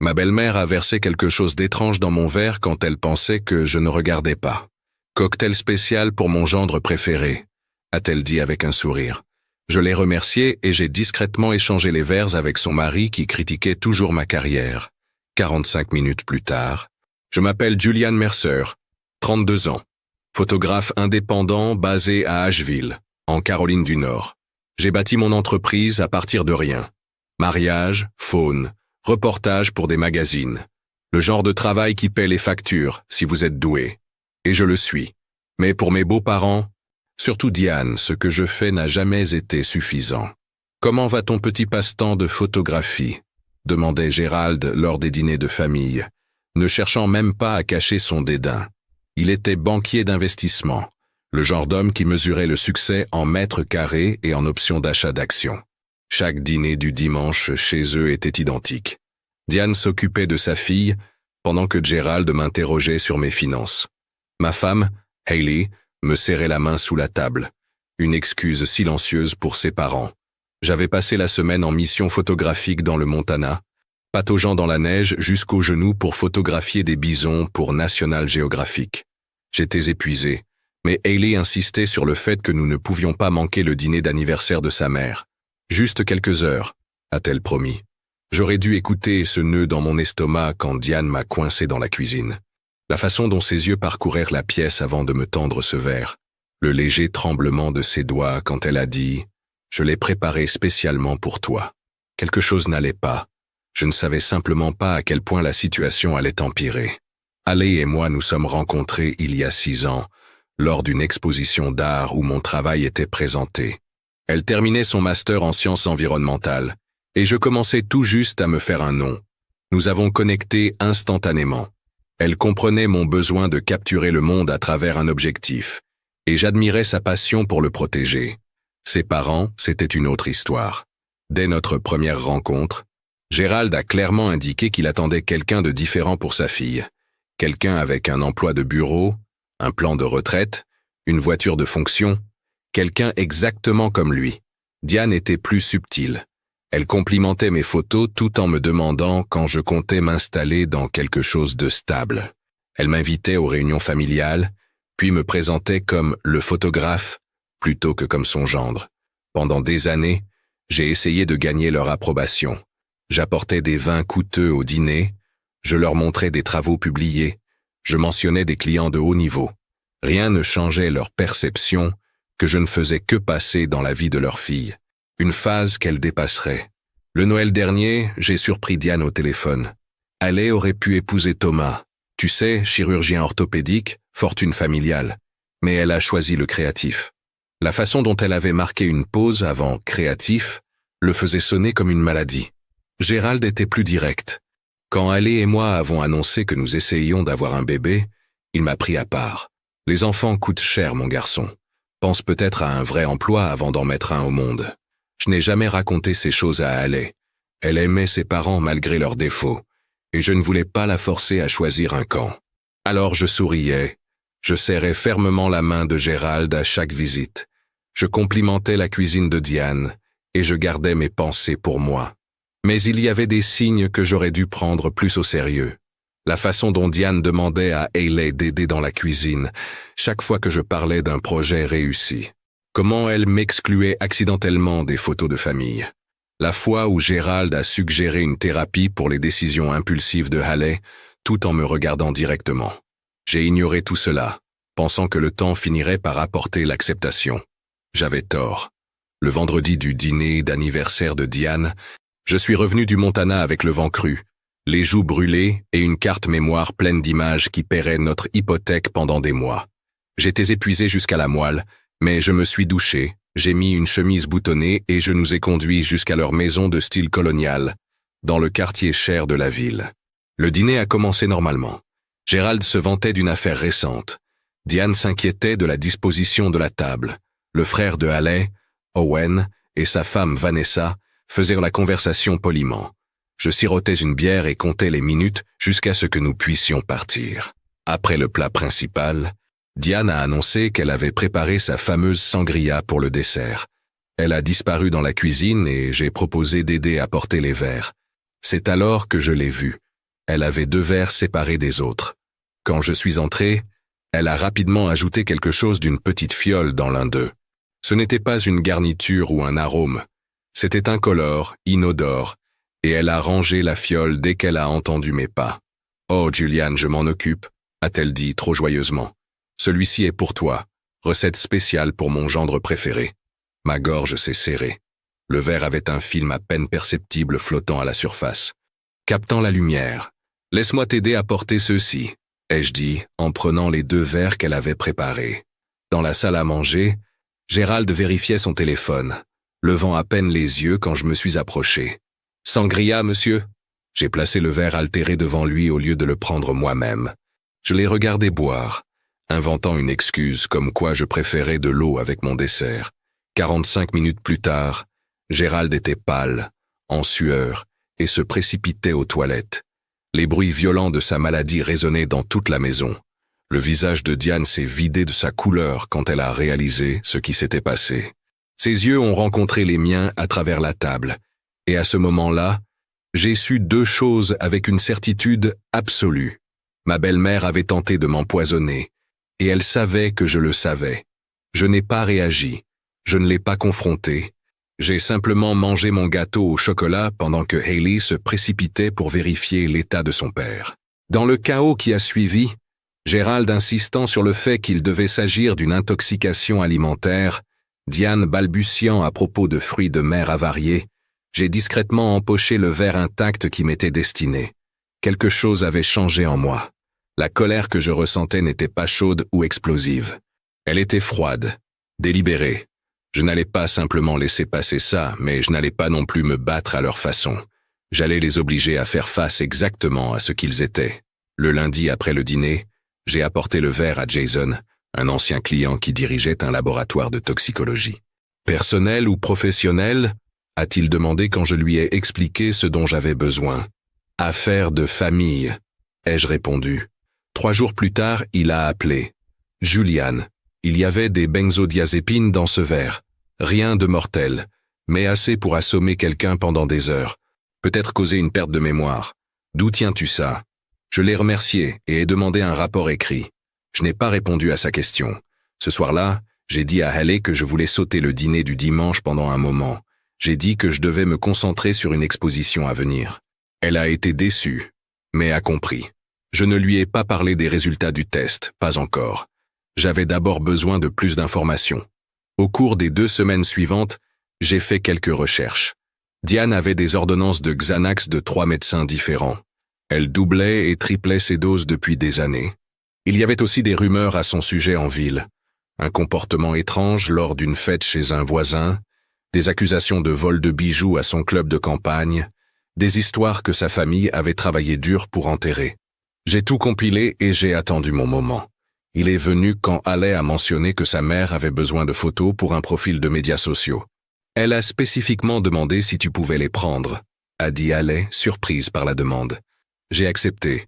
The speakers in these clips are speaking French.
Ma belle-mère a versé quelque chose d'étrange dans mon verre quand elle pensait que je ne regardais pas. Cocktail spécial pour mon gendre préféré, a-t-elle dit avec un sourire. Je l'ai remerciée et j'ai discrètement échangé les verres avec son mari qui critiquait toujours ma carrière. 45 minutes plus tard, je m'appelle Julian Mercer, 32 ans, photographe indépendant basé à Asheville, en Caroline du Nord. J'ai bâti mon entreprise à partir de rien. Mariage, faune, reportage pour des magazines. Le genre de travail qui paie les factures, si vous êtes doué. Et je le suis. Mais pour mes beaux-parents, surtout Diane, ce que je fais n'a jamais été suffisant. Comment va ton petit passe-temps de photographie? Demandait Gérald lors des dîners de famille, ne cherchant même pas à cacher son dédain. Il était banquier d'investissement, le genre d'homme qui mesurait le succès en mètres carrés et en options d'achat d'actions. Chaque dîner du dimanche chez eux était identique. Diane s'occupait de sa fille, pendant que Gérald m'interrogeait sur mes finances. Ma femme, Hayley, me serrait la main sous la table, une excuse silencieuse pour ses parents. J'avais passé la semaine en mission photographique dans le Montana, pataugeant dans la neige jusqu'aux genoux pour photographier des bisons pour National Geographic. J'étais épuisé, mais Hayley insistait sur le fait que nous ne pouvions pas manquer le dîner d'anniversaire de sa mère. Juste quelques heures, a-t-elle promis. J'aurais dû écouter ce nœud dans mon estomac quand Diane m'a coincé dans la cuisine. La façon dont ses yeux parcourèrent la pièce avant de me tendre ce verre, le léger tremblement de ses doigts quand elle a dit « Je l'ai préparé spécialement pour toi ». Quelque chose n'allait pas. Je ne savais simplement pas à quel point la situation allait empirer. Hayley et moi nous sommes rencontrés il y a 6 ans, lors d'une exposition d'art où mon travail était présenté. Elle terminait son master en sciences environnementales, et je commençais tout juste à me faire un nom. Nous avons connecté instantanément. Elle comprenait mon besoin de capturer le monde à travers un objectif, et j'admirais sa passion pour le protéger. Ses parents, c'était une autre histoire. Dès notre première rencontre, Gérald a clairement indiqué qu'il attendait quelqu'un de différent pour sa fille. Quelqu'un avec un emploi de bureau, un plan de retraite, une voiture de fonction, quelqu'un exactement comme lui. Diane était plus subtile. Elle complimentait mes photos tout en me demandant quand je comptais m'installer dans quelque chose de stable. Elle m'invitait aux réunions familiales, puis me présentait comme le photographe plutôt que comme son gendre. Pendant des années, j'ai essayé de gagner leur approbation. J'apportais des vins coûteux au dîner, je leur montrais des travaux publiés, je mentionnais des clients de haut niveau. Rien ne changeait leur perception que je ne faisais que passer dans la vie de leur fille. Une phase qu'elle dépasserait. Le Noël dernier, j'ai surpris Diane au téléphone. Hayley aurait pu épouser Thomas. Tu sais, chirurgien orthopédique, fortune familiale. Mais elle a choisi le créatif. La façon dont elle avait marqué une pause avant créatif le faisait sonner comme une maladie. Gérald était plus direct. Quand Hayley et moi avons annoncé que nous essayions d'avoir un bébé, il m'a pris à part. Les enfants coûtent cher, mon garçon. Pense peut-être à un vrai emploi avant d'en mettre un au monde. Je n'ai jamais raconté ces choses à Hayley. Elle aimait ses parents malgré leurs défauts, et je ne voulais pas la forcer à choisir un camp. Alors je souriais, je serrais fermement la main de Gérald à chaque visite. Je complimentais la cuisine de Diane, et je gardais mes pensées pour moi. Mais il y avait des signes que j'aurais dû prendre plus au sérieux. La façon dont Diane demandait à Hayley d'aider dans la cuisine, chaque fois que je parlais d'un projet réussi. Comment elle m'excluait accidentellement des photos de famille. La fois où Gérald a suggéré une thérapie pour les décisions impulsives de Hayley, tout en me regardant directement. J'ai ignoré tout cela, pensant que le temps finirait par apporter l'acceptation. J'avais tort. Le vendredi du dîner d'anniversaire de Diane, je suis revenu du Montana avec le vent cru, les joues brûlées et une carte mémoire pleine d'images qui paieraient notre hypothèque pendant des mois. J'étais épuisé jusqu'à la moelle, mais je me suis douché, j'ai mis une chemise boutonnée et je nous ai conduits jusqu'à leur maison de style colonial, dans le quartier cher de la ville. Le dîner a commencé normalement. Gérald se vantait d'une affaire récente. Diane s'inquiétait de la disposition de la table. Le frère de Hayley, Owen, et sa femme Vanessa faisait la conversation poliment. Je sirotais une bière et comptais les minutes jusqu'à ce que nous puissions partir. Après le plat principal, Diane a annoncé qu'elle avait préparé sa fameuse sangria pour le dessert. Elle a disparu dans la cuisine et j'ai proposé d'aider à porter les verres. C'est alors que je l'ai vue, Elle avait 2 verres séparés des autres. Quand je suis entré, elle a rapidement ajouté quelque chose d'une petite fiole dans l'un d'eux. Ce n'était pas une garniture ou un arôme. C'était incolore, inodore, et elle a rangé la fiole dès qu'elle a entendu mes pas. « Oh, Julian, je m'en occupe », a-t-elle dit trop joyeusement. « Celui-ci est pour toi, recette spéciale pour mon gendre préféré. » Ma gorge s'est serrée. Le verre avait un film à peine perceptible flottant à la surface. Captant la lumière, « Laisse-moi t'aider à porter ceux-ci », ai-je dit en prenant les 2 verres qu'elle avait préparés. Dans la salle à manger, Gérald vérifiait son téléphone, levant à peine les yeux quand je me suis approché. « Sangria, monsieur ?» J'ai placé le verre altéré devant lui au lieu de le prendre moi-même. Je l'ai regardé boire, inventant une excuse comme quoi je préférais de l'eau avec mon dessert. 45 minutes plus tard, Gérald était pâle, en sueur, et se précipitait aux toilettes. Les bruits violents de sa maladie résonnaient dans toute la maison. Le visage de Diane s'est vidé de sa couleur quand elle a réalisé ce qui s'était passé. Ses yeux ont rencontré les miens à travers la table, et à ce moment-là, j'ai su 2 choses avec une certitude absolue. Ma belle-mère avait tenté de m'empoisonner, et elle savait que je le savais. Je n'ai pas réagi, je ne l'ai pas confrontée. J'ai simplement mangé mon gâteau au chocolat pendant que Hayley se précipitait pour vérifier l'état de son père. Dans le chaos qui a suivi, Gérald insistant sur le fait qu'il devait s'agir d'une intoxication alimentaire, Diane balbutiant à propos de fruits de mer avariés, j'ai discrètement empoché le verre intact qui m'était destiné. Quelque chose avait changé en moi. La colère que je ressentais n'était pas chaude ou explosive. Elle était froide, délibérée. Je n'allais pas simplement laisser passer ça, mais je n'allais pas non plus me battre à leur façon. J'allais les obliger à faire face exactement à ce qu'ils étaient. Le lundi après le dîner, j'ai apporté le verre à Jason, un ancien client qui dirigeait un laboratoire de toxicologie. « Personnel ou professionnel ?» a-t-il demandé quand je lui ai expliqué ce dont j'avais besoin. « Affaire de famille », ai-je répondu. 3 jours plus tard, il a appelé. « Julian, il y avait des benzodiazépines dans ce verre. Rien de mortel, mais assez pour assommer quelqu'un pendant des heures. Peut-être causer une perte de mémoire. D'où tiens-tu ça ?» Je l'ai remercié et ai demandé un rapport écrit. Je n'ai pas répondu à sa question. Ce soir-là, j'ai dit à Hayley que je voulais sauter le dîner du dimanche pendant un moment. J'ai dit que je devais me concentrer sur une exposition à venir. Elle a été déçue, mais a compris. Je ne lui ai pas parlé des résultats du test, pas encore. J'avais d'abord besoin de plus d'informations. Au cours des 2 semaines suivantes, j'ai fait quelques recherches. Diane avait des ordonnances de Xanax de 3 médecins différents. Elle doublait et triplait ses doses depuis des années. Il y avait aussi des rumeurs à son sujet en ville. Un comportement étrange lors d'une fête chez un voisin, des accusations de vol de bijoux à son club de campagne, des histoires que sa famille avait travaillé dur pour enterrer. J'ai tout compilé et j'ai attendu mon moment. Il est venu quand Hayley a mentionné que sa mère avait besoin de photos pour un profil de médias sociaux. Elle a spécifiquement demandé si tu pouvais les prendre, a dit Hayley, surprise par la demande. J'ai accepté.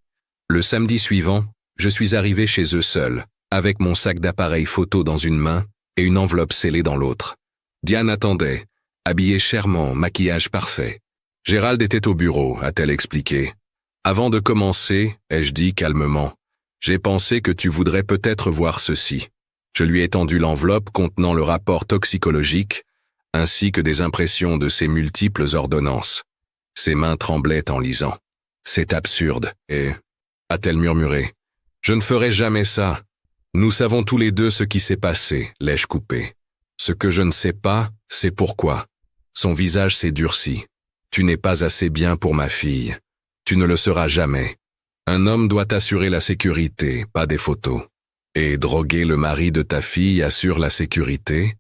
Le samedi suivant, je suis arrivé chez eux seul, avec mon sac d'appareils photo dans une main et une enveloppe scellée dans l'autre. Diane attendait, habillée chèrement, maquillage parfait. Gérald était au bureau, a-t-elle expliqué. Avant de commencer, ai-je dit calmement, j'ai pensé que tu voudrais peut-être voir ceci. Je lui ai tendu l'enveloppe contenant le rapport toxicologique, ainsi que des impressions de ses multiples ordonnances. Ses mains tremblaient en lisant. C'est absurde, et... a-t-elle murmuré. Je ne ferai jamais ça. Nous savons tous les deux ce qui s'est passé, l'ai-je coupé. Ce que je ne sais pas, c'est pourquoi. Son visage s'est durci. Tu n'es pas assez bien pour ma fille. Tu ne le seras jamais. Un homme doit assurer la sécurité, pas des photos. Et droguer le mari de ta fille assure la sécurité?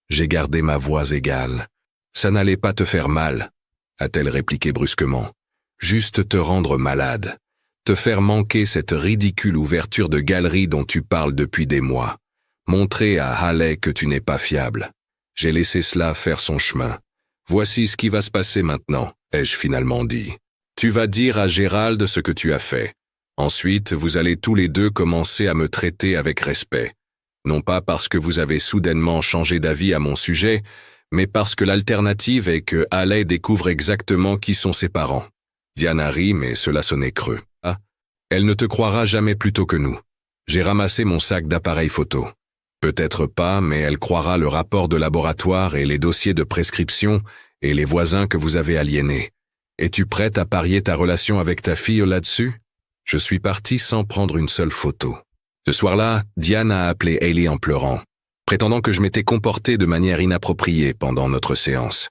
J'ai gardé ma voix égale. Ça n'allait pas te faire mal, a-t-elle répliqué brusquement. Juste te rendre malade. Te faire manquer cette ridicule ouverture de galerie dont tu parles depuis des mois. Montrer à Hayley que tu n'es pas fiable. J'ai laissé cela faire son chemin. Voici ce qui va se passer maintenant, ai-je finalement dit. Tu vas dire à Gérald ce que tu as fait. Ensuite, vous allez tous les deux commencer à me traiter avec respect. Non pas parce que vous avez soudainement changé d'avis à mon sujet, mais parce que l'alternative est que Hayley découvre exactement qui sont ses parents. Diane rit, mais cela sonnait creux. Ah, elle ne te croira jamais plus tôt que nous. J'ai ramassé mon sac d'appareils photo. Peut-être pas, mais elle croira le rapport de laboratoire et les dossiers de prescription et les voisins que vous avez aliénés. Es-tu prête à parier ta relation avec ta fille là-dessus? Je suis parti sans prendre une seule photo. Ce soir-là, Diane a appelé Hailey en pleurant, prétendant que je m'étais comporté de manière inappropriée pendant notre séance.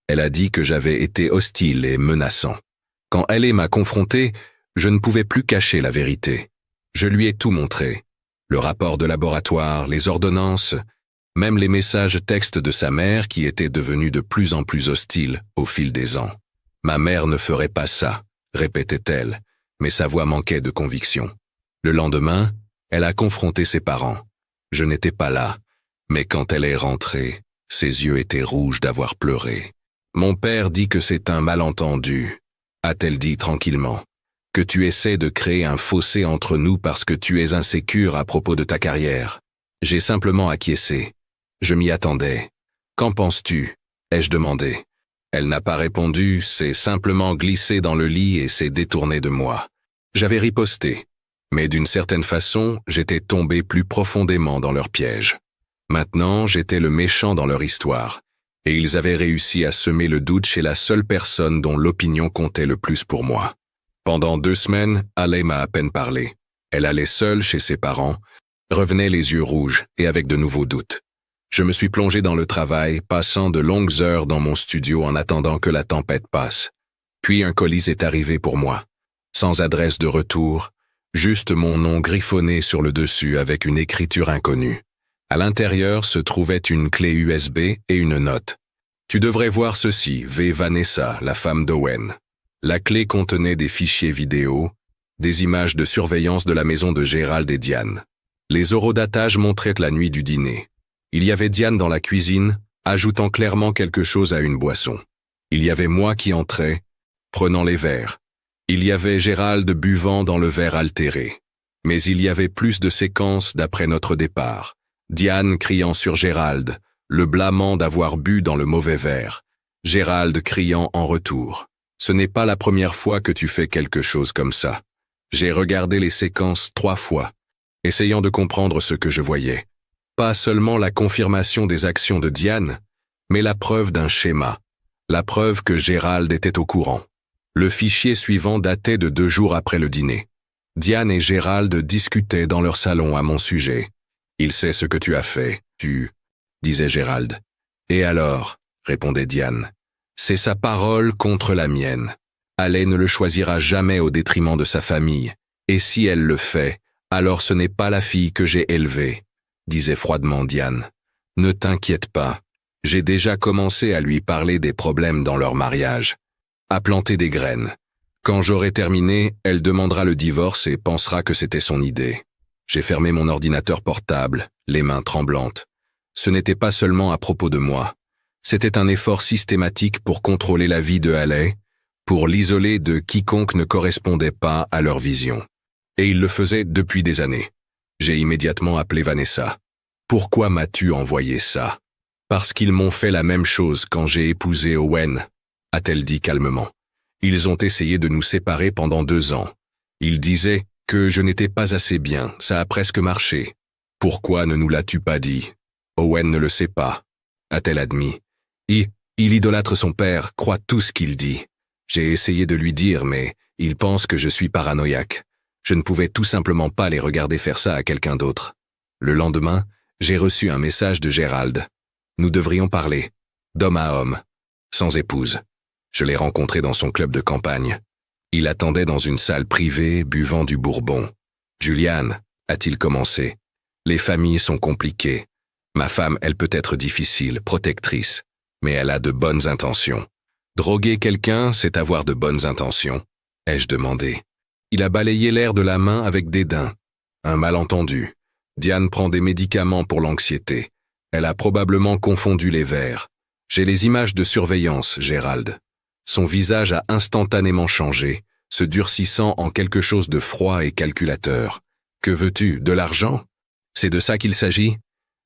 Elle a dit que j'avais été hostile et menaçant. Quand Hailey m'a confronté, je ne pouvais plus cacher la vérité. Je lui ai tout montré. Le rapport de laboratoire, les ordonnances, même les messages textes de sa mère qui étaient devenus de plus en plus hostiles au fil des ans. Ma mère ne ferait pas ça, répétait-elle, mais sa voix manquait de conviction. Le lendemain, elle a confronté ses parents. Je n'étais pas là, mais quand elle est rentrée, ses yeux étaient rouges d'avoir pleuré. Mon père dit que c'est un malentendu, a-t-elle dit tranquillement, que tu essaies de créer un fossé entre nous parce que tu es insécure à propos de ta carrière. J'ai simplement acquiescé. Je m'y attendais. Qu'en penses-tu? Ai-je demandé. Elle n'a pas répondu, s'est simplement glissée dans le lit et s'est détournée de moi. J'avais riposté, mais d'une certaine façon, j'étais tombé plus profondément dans leur piège. Maintenant, j'étais le méchant dans leur histoire, et ils avaient réussi à semer le doute chez la seule personne dont l'opinion comptait le plus pour moi. Pendant 2 semaines, Hailey m'a à peine parlé. Elle allait seule chez ses parents, revenait les yeux rouges et avec de nouveaux doutes. Je me suis plongé dans le travail, passant de longues heures dans mon studio en attendant que la tempête passe. Puis un colis est arrivé pour moi. Sans adresse de retour, juste mon nom griffonné sur le dessus avec une écriture inconnue. À l'intérieur se trouvait une clé USB et une note. Tu devrais voir ceci, V. Vanessa, la femme d'Owen. La clé contenait des fichiers vidéo, des images de surveillance de la maison de Gérald et Diane. Les horodatages montraient la nuit du dîner. Il y avait Diane dans la cuisine, ajoutant clairement quelque chose à une boisson. Il y avait moi qui entrais, prenant les verres. Il y avait Gérald buvant dans le verre altéré. Mais il y avait plus de séquences d'après notre départ. Diane criant sur Gérald, le blâmant d'avoir bu dans le mauvais verre. Gérald criant en retour. Ce n'est pas la première fois que tu fais quelque chose comme ça. J'ai regardé les séquences 3 fois, essayant de comprendre ce que je voyais. Pas seulement la confirmation des actions de Diane, mais la preuve d'un schéma, la preuve que Gérald était au courant. Le fichier suivant datait de 2 jours après le dîner. Diane et Gérald discutaient dans leur salon à mon sujet. « Il sait ce que tu as fait, disait Gérald. « Et alors ?» répondait Diane. « C'est sa parole contre la mienne. Hailey ne le choisira jamais au détriment de sa famille. Et si elle le fait, alors ce n'est pas la fille que j'ai élevée. » disait froidement Diane. « Ne t'inquiète pas, j'ai déjà commencé à lui parler des problèmes dans leur mariage, à planter des graines. Quand j'aurai terminé, elle demandera le divorce et pensera que c'était son idée. » J'ai fermé mon ordinateur portable, les mains tremblantes. Ce n'était pas seulement à propos de moi. C'était un effort systématique pour contrôler la vie de Hailey, pour l'isoler de quiconque ne correspondait pas à leur vision. Et il le faisait depuis des années. J'ai immédiatement appelé Vanessa. « Pourquoi m'as-tu envoyé ça ?»« Parce qu'ils m'ont fait la même chose quand j'ai épousé Owen, » a-t-elle dit calmement. « Ils ont essayé de nous séparer pendant 2 ans. Ils disaient que je n'étais pas assez bien, ça a presque marché. Pourquoi ne nous l'as-tu pas dit? Owen ne le sait pas, » a-t-elle admis. « Il idolâtre son père, croit tout ce qu'il dit. J'ai essayé de lui dire, mais il pense que je suis paranoïaque. Je ne pouvais tout simplement pas les regarder faire ça à quelqu'un d'autre. Le lendemain, j'ai reçu un message de Gérald. Nous devrions parler, d'homme à homme, sans épouse. Je l'ai rencontré dans son club de campagne. Il attendait dans une salle privée, buvant du bourbon. « Juliane, » a-t-il commencé, « les familles sont compliquées. Ma femme, elle peut être difficile, protectrice, mais elle a de bonnes intentions. Droguer quelqu'un, c'est avoir de bonnes intentions, ai-je demandé. Il a balayé l'air de la main avec dédain. Un malentendu. Diane prend des médicaments pour l'anxiété. Elle a probablement confondu les verres. J'ai les images de surveillance, Gérald. Son visage a instantanément changé, se durcissant en quelque chose de froid et calculateur. Que veux-tu, de l'argent? C'est de ça qu'il s'agit?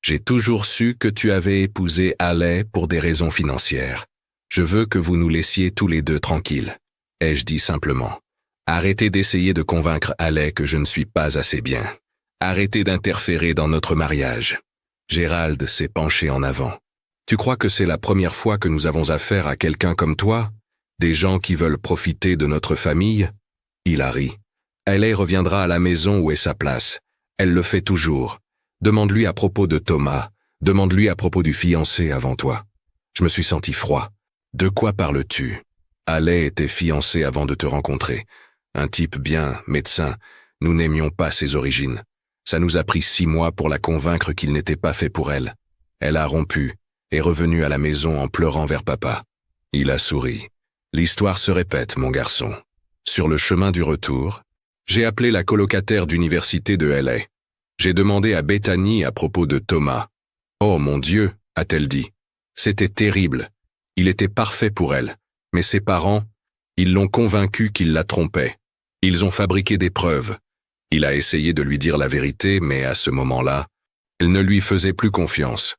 J'ai toujours su que tu avais épousé Hailey pour des raisons financières. Je veux que vous nous laissiez tous les deux tranquilles. ai-je dit simplement. Arrêtez d'essayer de convaincre Haley que je ne suis pas assez bien. Arrêtez d'interférer dans notre mariage. Gérald s'est penché en avant. Tu crois que c'est la première fois que nous avons affaire à quelqu'un comme toi? Des gens qui veulent profiter de notre famille? Il a ri. Haley reviendra à la maison où est sa place. Elle le fait toujours. Demande-lui à propos de Thomas. Demande-lui à propos du fiancé avant toi. Je me suis senti froid. De quoi parles-tu? Haley était fiancé avant de te rencontrer. Un type bien, médecin. Nous n'aimions pas ses origines. Ça nous a pris 6 mois pour la convaincre qu'il n'était pas fait pour elle. Elle a rompu, est revenue à la maison en pleurant vers papa. Il a souri. L'histoire se répète, mon garçon. Sur le chemin du retour, j'ai appelé la colocataire d'université de LA. J'ai demandé à Bethany à propos de Thomas. Oh mon Dieu, a-t-elle dit. C'était terrible. Il était parfait pour elle. Mais ses parents, ils l'ont convaincu qu'il la trompait. Ils ont fabriqué des preuves. Il a essayé de lui dire la vérité, mais à ce moment-là, elle ne lui faisait plus confiance.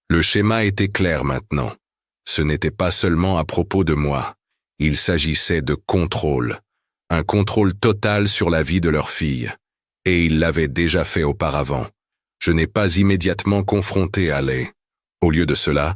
Le schéma était clair maintenant. Ce n'était pas seulement à propos de moi. Il s'agissait de contrôle. Un contrôle total sur la vie de leur fille. Et il l'avait déjà fait auparavant. Je n'ai pas immédiatement confronté Haley. Au lieu de cela,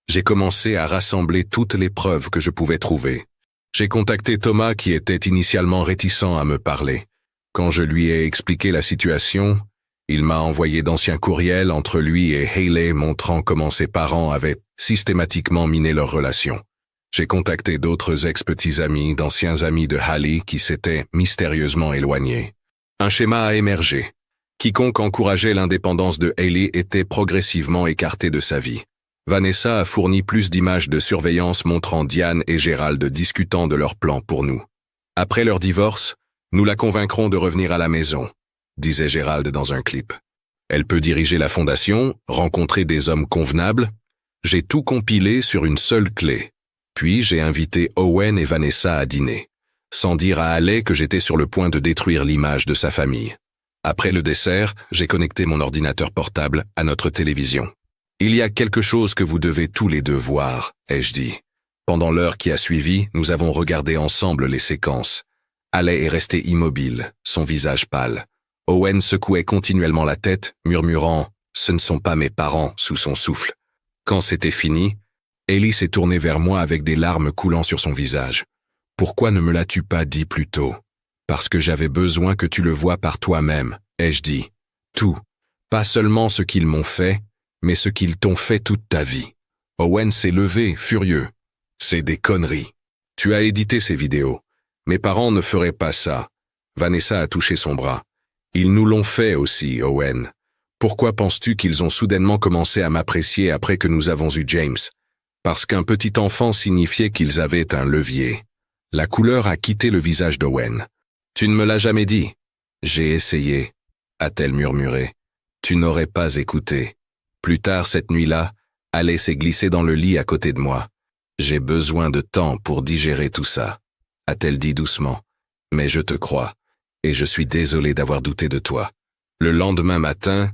j'ai commencé à rassembler toutes les preuves que je pouvais trouver. J'ai contacté Thomas qui était initialement réticent à me parler. Quand je lui ai expliqué la situation, il m'a envoyé d'anciens courriels entre lui et Haley montrant comment ses parents avaient systématiquement miné leur relation. J'ai contacté d'autres ex-petits amis, d'anciens amis de Haley qui s'étaient mystérieusement éloignés. Un schéma a émergé. Quiconque encourageait l'indépendance de Haley était progressivement écarté de sa vie. Vanessa a fourni plus d'images de surveillance montrant Diane et Gérald discutant de leurs plans pour nous. Après leur divorce, nous la convaincrons de revenir à la maison, disait Gérald dans un clip. Elle peut diriger la fondation, rencontrer des hommes convenables. J'ai tout compilé sur une seule clé. Puis j'ai invité Owen et Vanessa à dîner, sans dire à Haley que j'étais sur le point de détruire l'image de sa famille. Après le dessert, j'ai connecté mon ordinateur portable à notre télévision. Il y a quelque chose que vous devez tous les deux voir, ai-je dit. Pendant l'heure qui a suivi, nous avons regardé ensemble les séquences. Haley est restée immobile, son visage pâle. Owen secouait continuellement la tête, murmurant « Ce ne sont pas mes parents » sous son souffle. Quand c'était fini, Ellie s'est tournée vers moi avec des larmes coulant sur son visage. « Pourquoi ne me l'as-tu pas dit plus tôt ?»« Parce que j'avais besoin que tu le voies par toi-même, » ai-je dit. « Tout. Pas seulement ce qu'ils m'ont fait, mais ce qu'ils t'ont fait toute ta vie. » Owen s'est levé, furieux. « C'est des conneries. Tu as édité ces vidéos. Mes parents ne feraient pas ça. » Vanessa a touché son bras. « Ils nous l'ont fait aussi, Owen. Pourquoi penses-tu qu'ils ont soudainement commencé à m'apprécier après que nous avons eu James? Parce qu'un petit enfant signifiait qu'ils avaient un levier. » La couleur a quitté le visage d'Owen. « Tu ne me l'as jamais dit. »« J'ai essayé, » a-t-elle murmuré. « Tu n'aurais pas écouté. » Plus tard cette nuit-là, Haley s'est glissée dans le lit à côté de moi. « J'ai besoin de temps pour digérer tout ça. » a-t-elle dit doucement. « Mais je te crois, et je suis désolé d'avoir douté de toi. » Le lendemain matin,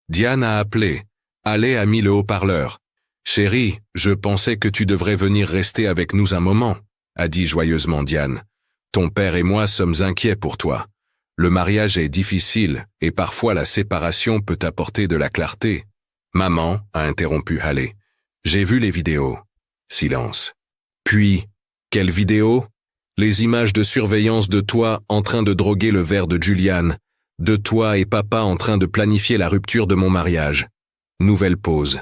Diane a appelé. Haley a mis le haut-parleur. « Chérie, je pensais que tu devrais venir rester avec nous un moment, » a dit joyeusement Diane. « Ton père et moi sommes inquiets pour toi. Le mariage est difficile, et parfois la séparation peut apporter de la clarté. » « Maman, » a interrompu Haley. « J'ai vu les vidéos. » Silence. Puis, « Quelles vidéos ? » Les images de surveillance de toi en train de droguer le verre de Julian, de toi et papa en train de planifier la rupture de mon mariage. Nouvelle pause.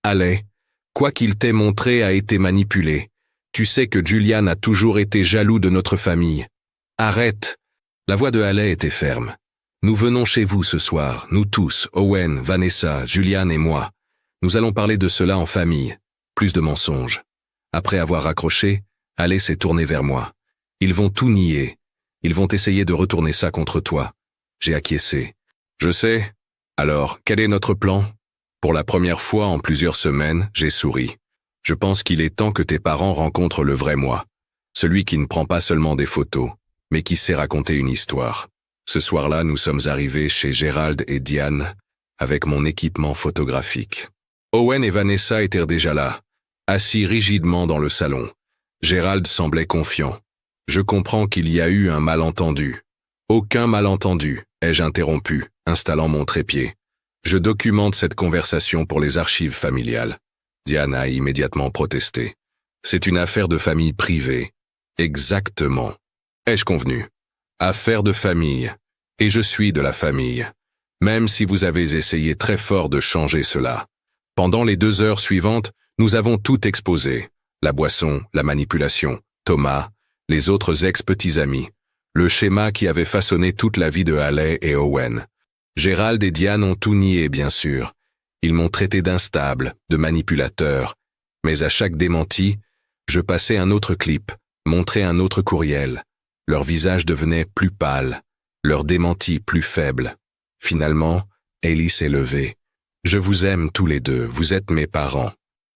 Haley, quoi qu'il t'ait montré a été manipulé. Tu sais que Julian a toujours été jaloux de notre famille. Arrête. La voix de Haley était ferme. Nous venons chez vous ce soir, nous tous, Owen, Vanessa, Julian et moi. Nous allons parler de cela en famille. Plus de mensonges. Après avoir raccroché, Haley s'est tournée vers moi. Ils vont tout nier. Ils vont essayer de retourner ça contre toi. J'ai acquiescé. Je sais. Alors, quel est notre plan? Pour la première fois en plusieurs semaines, j'ai souri. Je pense qu'il est temps que tes parents rencontrent le vrai moi. Celui qui ne prend pas seulement des photos, mais qui sait raconter une histoire. Ce soir-là, nous sommes arrivés chez Gérald et Diane avec mon équipement photographique. Owen et Vanessa étaient déjà là, assis rigidement dans le salon. Gérald semblait confiant. Je comprends qu'il y a eu un malentendu. Aucun malentendu, ai-je interrompu, installant mon trépied. Je documente cette conversation pour les archives familiales. Diane a immédiatement protesté. C'est une affaire de famille privée. Exactement. Ai-je convenu? Affaire de famille. Et je suis de la famille. Même si vous avez essayé très fort de changer cela. Pendant les 2 heures suivantes, nous avons tout exposé. La boisson, la manipulation, Thomas, les autres ex-petits amis. Le schéma qui avait façonné toute la vie de Haley et Owen. Gérald et Diane ont tout nié, bien sûr. Ils m'ont traité d'instable, de manipulateur. Mais à chaque démenti, je passais un autre clip, montrais un autre courriel. Leur visage devenait plus pâle, leur démenti plus faible. Finalement, Ellie s'est levée. Je vous aime tous les deux, vous êtes mes parents.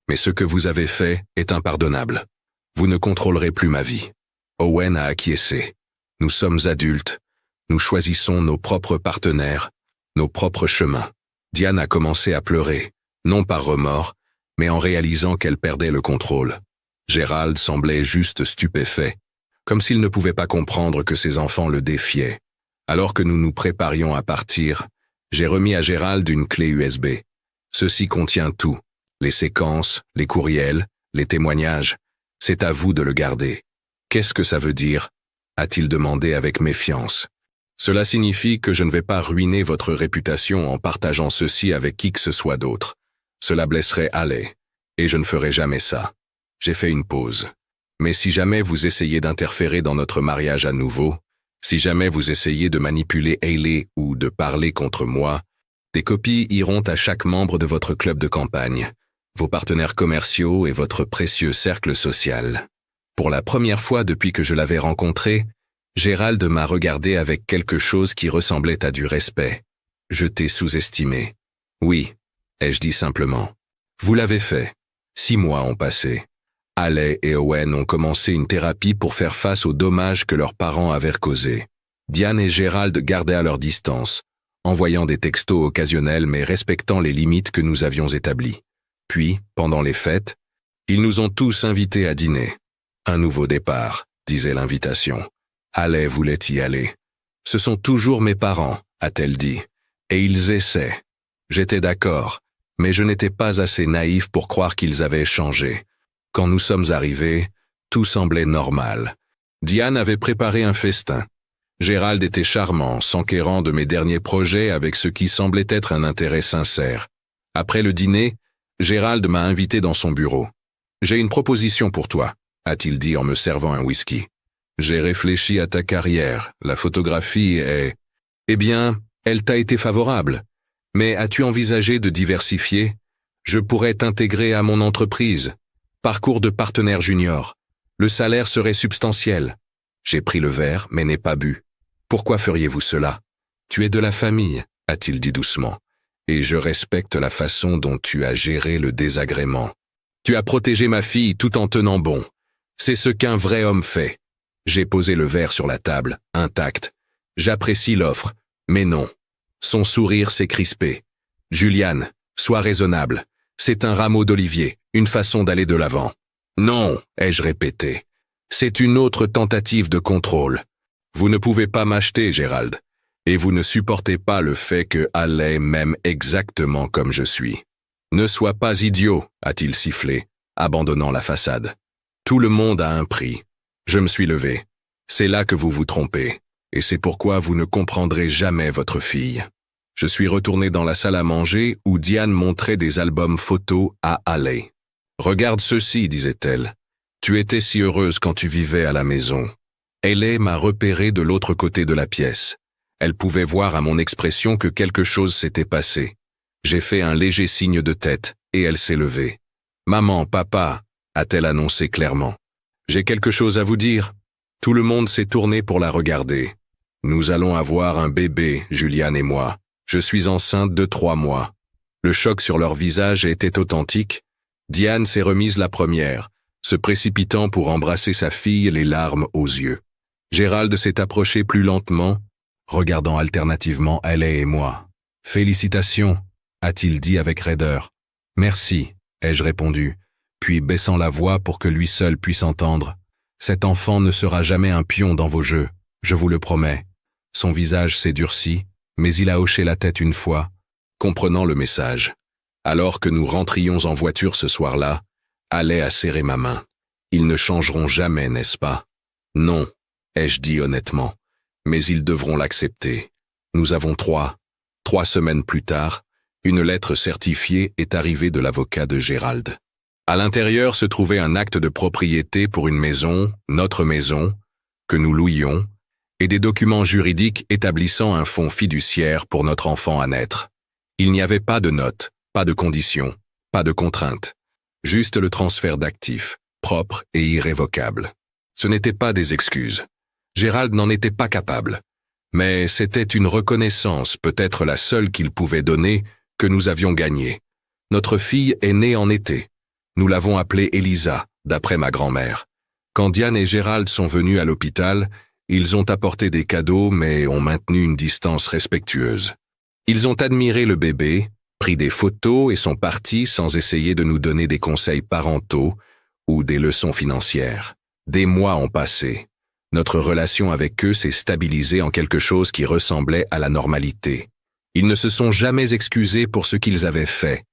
Mais ce que vous avez fait est impardonnable. Vous ne contrôlerez plus ma vie. Owen a acquiescé. Nous sommes adultes. Nous choisissons nos propres partenaires, nos propres chemins. Diane a commencé à pleurer, non par remords, mais en réalisant qu'elle perdait le contrôle. Gérald semblait juste stupéfait, comme s'il ne pouvait pas comprendre que ses enfants le défiaient. Alors que nous nous préparions à partir, j'ai remis à Gérald une clé USB. Ceci contient tout, les séquences, les courriels, les témoignages. C'est à vous de le garder. Qu'est-ce que ça veut dire? A-t-il demandé avec méfiance. Cela signifie que je ne vais pas ruiner votre réputation en partageant ceci avec qui que ce soit d'autre. Cela blesserait Haley, et je ne ferai jamais ça. J'ai fait une pause. Mais si jamais vous essayez d'interférer dans notre mariage à nouveau, si jamais vous essayez de manipuler Haley ou de parler contre moi, des copies iront à chaque membre de votre club de campagne, vos partenaires commerciaux et votre précieux cercle social. Pour la première fois depuis que je l'avais rencontré, Gérald m'a regardé avec quelque chose qui ressemblait à du respect. Je t'ai sous-estimé. Oui, ai-je dit simplement. Vous l'avez fait. 6 mois ont passé. Haley et Owen ont commencé une thérapie pour faire face aux dommages que leurs parents avaient causés. Diane et Gérald gardaient à leur distance, envoyant des textos occasionnels mais respectant les limites que nous avions établies. Puis, pendant les fêtes, ils nous ont tous invités à dîner. Un nouveau départ, disait l'invitation. Haley voulait y aller. Ce sont toujours mes parents, a-t-elle dit, et ils essaient. J'étais d'accord, mais je n'étais pas assez naïf pour croire qu'ils avaient changé. Quand nous sommes arrivés, tout semblait normal. Diane avait préparé un festin. Gérald était charmant, s'enquérant de mes derniers projets avec ce qui semblait être un intérêt sincère. Après le dîner, Gérald m'a invité dans son bureau. « J'ai une proposition pour toi », a-t-il dit en me servant un whisky. « J'ai réfléchi à ta carrière, la photographie est... Eh bien, elle t'a été favorable. Mais as-tu envisagé de diversifier? Je pourrais t'intégrer à mon entreprise. Parcours de partenaire junior. Le salaire serait substantiel. » J'ai pris le verre, mais n'ai pas bu. « Pourquoi feriez-vous cela? Tu es de la famille, » a-t-il dit doucement. « Et je respecte la façon dont tu as géré le désagrément. Tu as protégé ma fille tout en tenant bon. C'est ce qu'un vrai homme fait. » J'ai posé le verre sur la table, intact. J'apprécie l'offre, mais non. Son sourire s'est crispé. « Juliane, sois raisonnable. C'est un rameau d'olivier, une façon d'aller de l'avant. »« Non, ai-je répété. C'est une autre tentative de contrôle. Vous ne pouvez pas m'acheter, Gérald. Et vous ne supportez pas le fait que Haley m'aime exactement comme je suis. Ne sois pas idiot, a-t-il sifflé, abandonnant la façade. Tout le monde a un prix. Je me suis levé. C'est là que vous vous trompez, et c'est pourquoi vous ne comprendrez jamais votre fille. Je suis retourné dans la salle à manger où Diane montrait des albums photos à Haley. « Regarde ceci, disait-elle. Tu étais si heureuse quand tu vivais à la maison. » Haley m'a repéré de l'autre côté de la pièce. Elle pouvait voir à mon expression que quelque chose s'était passé. J'ai fait un léger signe de tête, et elle s'est levée. « Maman, papa » a-t-elle annoncé clairement. « J'ai quelque chose à vous dire. » Tout le monde s'est tourné pour la regarder. « Nous allons avoir un bébé, Juliane et moi. Je suis enceinte de 3 mois. » Le choc sur leur visage était authentique. Diane s'est remise la première, se précipitant pour embrasser sa fille, les larmes aux yeux. Gérald s'est approché plus lentement, regardant alternativement Haley et moi. « Félicitations » a-t-il dit avec raideur. « Merci » ai-je répondu, puis baissant la voix pour que lui seul puisse entendre. « Cet enfant ne sera jamais un pion dans vos jeux, je vous le promets. Son visage s'est durci, mais il a hoché la tête une fois, comprenant le message. Alors que nous rentrions en voiture ce soir-là, Haley a serré ma main. Ils ne changeront jamais, n'est-ce pas? Non, ai-je dit honnêtement, mais ils devront l'accepter. Nous avons 3 semaines plus tard, une lettre certifiée est arrivée de l'avocat de Gérald. À l'intérieur se trouvait un acte de propriété pour une maison, notre maison, que nous louions, et des documents juridiques établissant un fonds fiduciaire pour notre enfant à naître. Il n'y avait pas de notes, pas de conditions, pas de contraintes, juste le transfert d'actifs, propre et irrévocable. Ce n'étaient pas des excuses. Gérald n'en était pas capable. Mais c'était une reconnaissance, peut-être la seule qu'il pouvait donner, que nous avions gagnée. Notre fille est née en été. Nous l'avons appelée Elisa, d'après ma grand-mère. Quand Diane et Gérald sont venus à l'hôpital, ils ont apporté des cadeaux mais ont maintenu une distance respectueuse. Ils ont admiré le bébé, pris des photos et sont partis sans essayer de nous donner des conseils parentaux ou des leçons financières. Des mois ont passé. Notre relation avec eux s'est stabilisée en quelque chose qui ressemblait à la normalité. Ils ne se sont jamais excusés pour ce qu'ils avaient fait,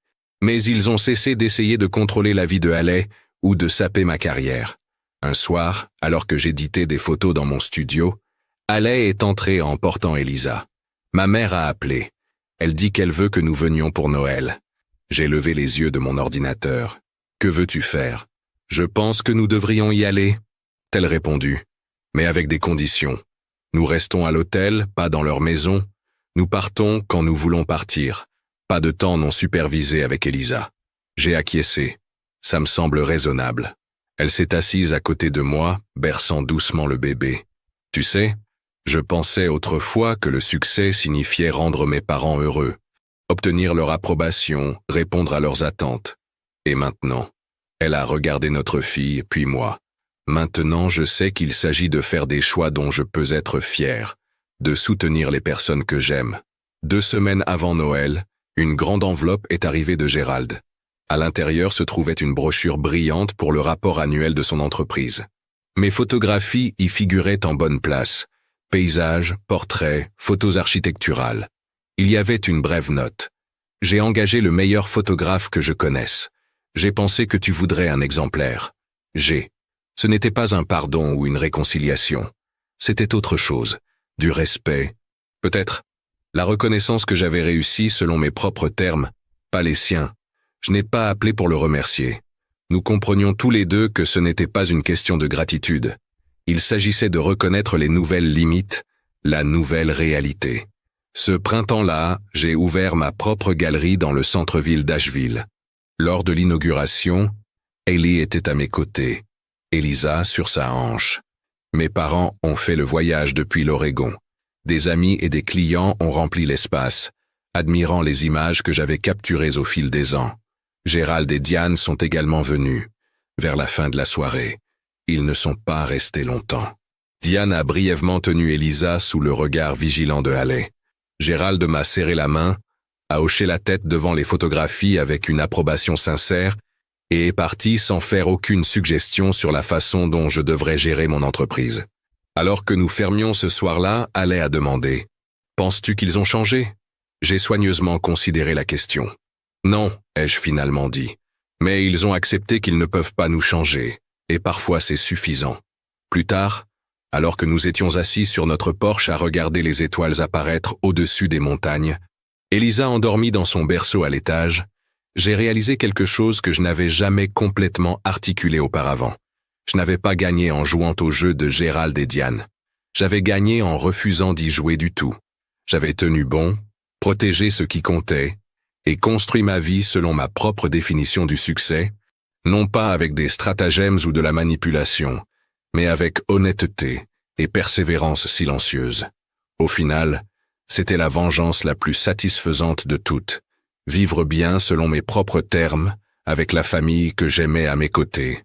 mais ils ont cessé d'essayer de contrôler la vie de Haley ou de saper ma carrière. Un soir, alors que j'éditais des photos dans mon studio, Haley est entrée en portant Elisa. Ma mère a appelé. Elle dit qu'elle veut que nous venions pour Noël. J'ai levé les yeux de mon ordinateur. Que veux-tu faire? Je pense que nous devrions y aller, a-t-elle répondu. Mais avec des conditions. Nous restons à l'hôtel, pas dans leur maison. Nous partons quand nous voulons partir. Pas de temps non supervisé avec Elisa. J'ai acquiescé. Ça me semble raisonnable. Elle s'est assise à côté de moi, berçant doucement le bébé. Tu sais, je pensais autrefois que le succès signifiait rendre mes parents heureux, obtenir leur approbation, répondre à leurs attentes. Et maintenant, elle a regardé notre fille, puis moi. Maintenant, je sais qu'il s'agit de faire des choix dont je peux être fier, de soutenir les personnes que j'aime. 2 semaines avant Noël, une grande enveloppe est arrivée de Gérald. À l'intérieur se trouvait une brochure brillante pour le rapport annuel de son entreprise. Mes photographies y figuraient en bonne place. Paysages, portraits, photos architecturales. Il y avait une brève note. J'ai engagé le meilleur photographe que je connaisse. J'ai pensé que tu voudrais un exemplaire. Ce n'était pas un pardon ou une réconciliation. C'était autre chose. Du respect. Peut-être. La reconnaissance que j'avais réussi selon mes propres termes, pas les siens. Je n'ai pas appelé pour le remercier. Nous comprenions tous les deux que ce n'était pas une question de gratitude. Il s'agissait de reconnaître les nouvelles limites, la nouvelle réalité. Ce printemps-là, j'ai ouvert ma propre galerie dans le centre-ville d'Asheville. Lors de l'inauguration, Ellie était à mes côtés. Elisa sur sa hanche. Mes parents ont fait le voyage depuis l'Oregon. Des amis et des clients ont rempli l'espace, admirant les images que j'avais capturées au fil des ans. Gérald et Diane sont également venus, vers la fin de la soirée. Ils ne sont pas restés longtemps. Diane a brièvement tenu Elisa sous le regard vigilant de Haley. Gérald m'a serré la main, a hoché la tête devant les photographies avec une approbation sincère et est parti sans faire aucune suggestion sur la façon dont je devrais gérer mon entreprise. Alors que nous fermions ce soir-là, Haley a demandé « Penses-tu qu'ils ont changé ?» J'ai soigneusement considéré la question. « Non, ai-je finalement dit. Mais ils ont accepté qu'ils ne peuvent pas nous changer, et parfois c'est suffisant. » Plus tard, alors que nous étions assis sur notre porche à regarder les étoiles apparaître au-dessus des montagnes, Elisa endormie dans son berceau à l'étage, j'ai réalisé quelque chose que je n'avais jamais complètement articulé auparavant. Je n'avais pas gagné en jouant au jeu de Gérald et Diane. J'avais gagné en refusant d'y jouer du tout. J'avais tenu bon, protégé ce qui comptait, et construit ma vie selon ma propre définition du succès, non pas avec des stratagèmes ou de la manipulation, mais avec honnêteté et persévérance silencieuse. Au final, c'était la vengeance la plus satisfaisante de toutes. Vivre bien selon mes propres termes, avec la famille que j'aimais à mes côtés,